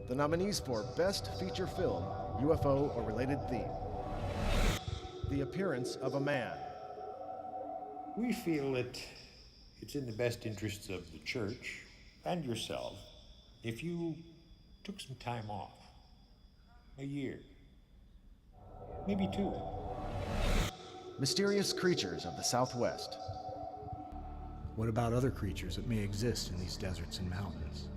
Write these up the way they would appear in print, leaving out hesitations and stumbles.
The nominees for Best Feature Film, UFO or Related Theme. The Appearance of a Man. We feel that it's in the best interests of the church and yourself if you took some time off. A year. Maybe 2. Mysterious Creatures of the Southwest. What about other creatures that may exist in these deserts and mountains?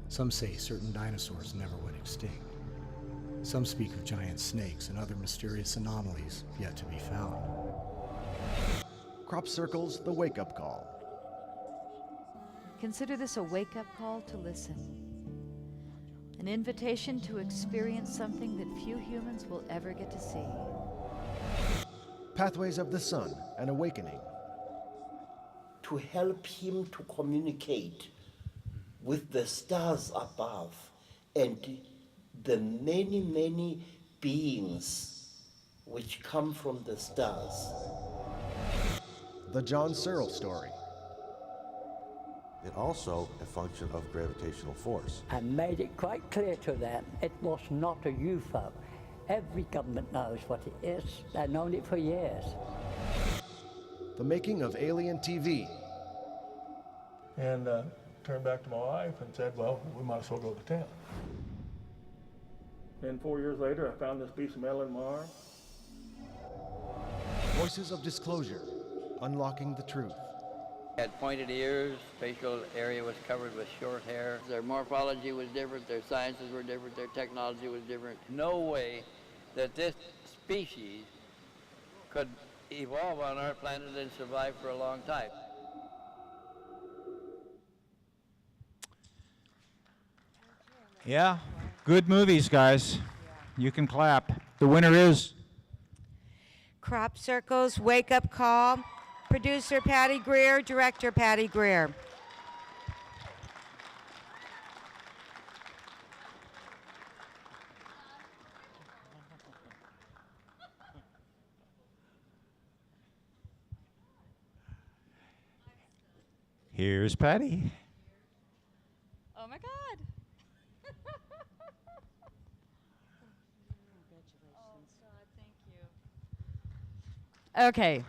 Some say certain dinosaurs never went extinct. Some speak of giant snakes and other mysterious anomalies yet to be found. Crop Circle's The Wake-Up Call. Consider this a wake-up call to listen. An invitation to experience something that few humans will ever get to see. Pathways of the Sun, An Awakening. To help him to communicate with the stars above and the many, many beings which come from the stars. The John Searle Story. It also a function of gravitational force. I made it quite clear to them it was not a UFO. Every government knows what it is. They've known it for years. The Making of Alien TV. And turned back to my wife and said, well, we might as well go to town. Then 4 years later, I found this piece of metal in my arm. Voices of Disclosure, Unlocking the Truth. Had pointed ears, facial area was covered with short hair. Their morphology was different, their sciences were different, their technology was different. No way that this species could evolve on our planet and survive for a long time. Yeah, good movies, guys. You can clap. The winner is Crop Circle's Wake-Up Call. Producer Patty Greer, director Patty Greer. Here's Patty. Oh my God. Congratulations. God, thank you. Okay.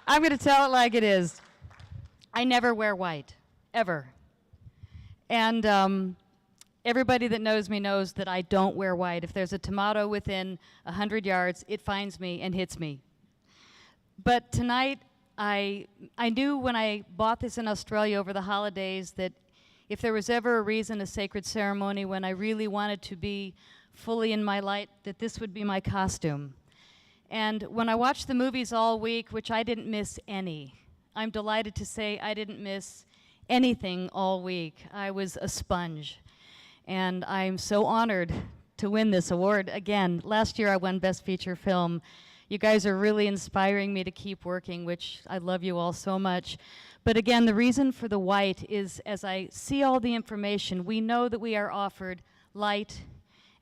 I'm going to tell it like it is. I never wear white, ever. And everybody that knows me knows that I don't wear white. If there's a tomato within 100 yards, it finds me and hits me. But tonight, I knew when I bought this in Australia over the holidays that if there was ever a reason, a sacred ceremony, when I really wanted to be fully in my light, that this would be my costume. And when I watched the movies all week, which I didn't miss any, I'm delighted to say I didn't miss anything all week. I was a sponge. And I'm so honored to win this award again. Last year I won Best Feature Film. You guys are really inspiring me to keep working, which I love you all so much. But again, the reason for the white is as I see all the information, we know that we are offered light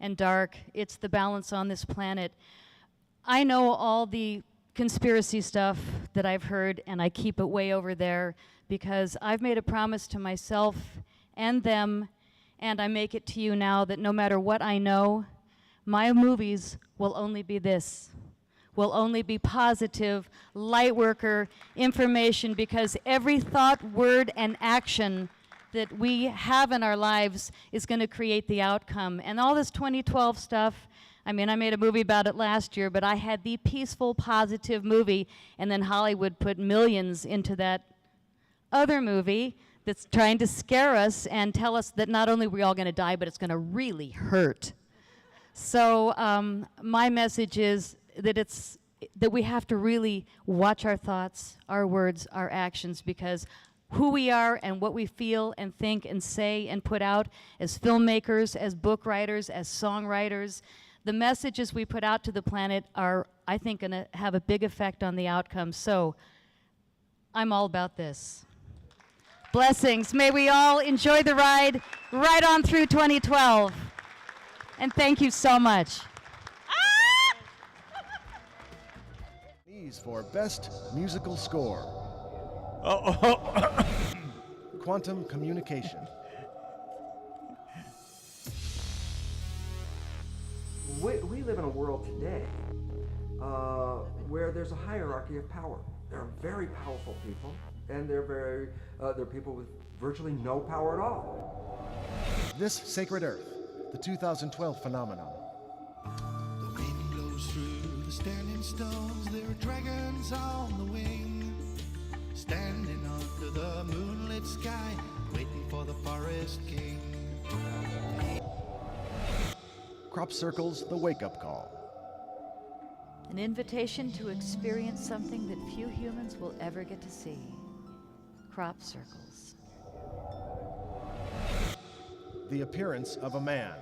and dark. It's the balance on this planet. I know all the conspiracy stuff that I've heard, and I keep it way over there because I've made a promise to myself and them, and I make it to you now that no matter what I know, my movies will only be this. Will only be positive, light worker information, because every thought, word, and action that we have in our lives is going to create the outcome. And all this 2012 stuff, I mean, I made a movie about it last year, but I had the peaceful, positive movie, and then Hollywood put millions into that other movie that's trying to scare us and tell us that not only are we all going to die, but it's going to really hurt. So my message is that we have to really watch our thoughts, our words, our actions, because who we are and what we feel and think and say and put out as filmmakers, as book writers, as songwriters, the messages we put out to the planet are, I think, going to have a big effect on the outcome. So I'm all about this. Blessings. May we all enjoy the ride right on through 2012. And thank you so much. For Best Musical Score. Quantum Communication. We live in a world today where there's a hierarchy of power. There are very powerful people, and there are people with virtually no power at all. This Sacred Earth, the 2012 phenomenon. The wind blows through the standing stones, there are dragons on the wing, standing under the moonlit sky, waiting for the forest king. Crop circles, the wake-up call. An invitation to experience something that few humans will ever get to see. Crop circles. The appearance of a man.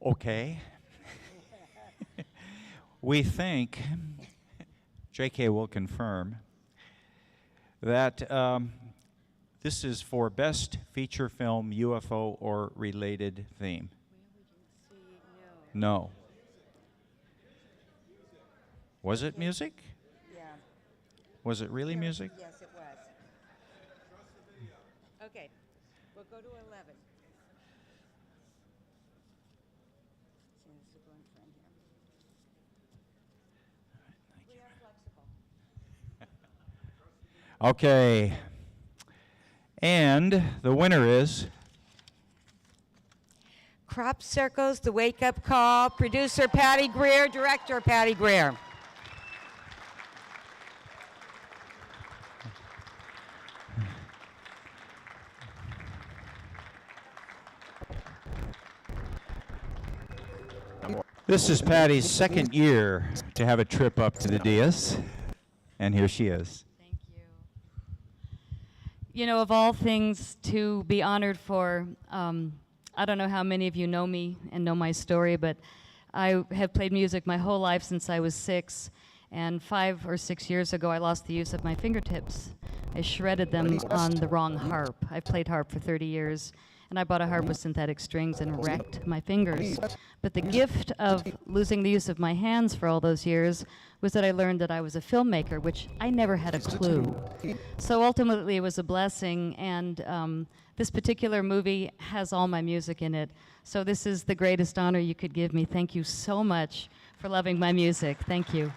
Okay. We think, JK will confirm, that this is for Best Feature Film, UFO, or related theme. No. Was it music? Yeah. Was it really music? Yes, it was. Okay, we'll go to 11. See, this will go in front here. We are flexible. Okay. And the winner is Crop Circles, The Wake Up Call, producer Patty Greer, director Patty Greer. This is Patty's second year to have a trip up to the Diaz, and here she is. Thank you. You know, of all things to be honored for, I don't know how many of you know me and know my story, but I have played music my whole life since I was 6, and 5 or 6 years ago I lost the use of my fingertips. I shredded them on the wrong harp. I've played harp for 30 years, and I bought a harp with synthetic strings and wrecked my fingers. But the gift of losing the use of my hands for all those years was that I learned that I was a filmmaker, which I never had a clue. So ultimately it was a blessing, and this particular movie has all my music in it. So this is the greatest honor you could give me. Thank you so much for loving my music. Thank you.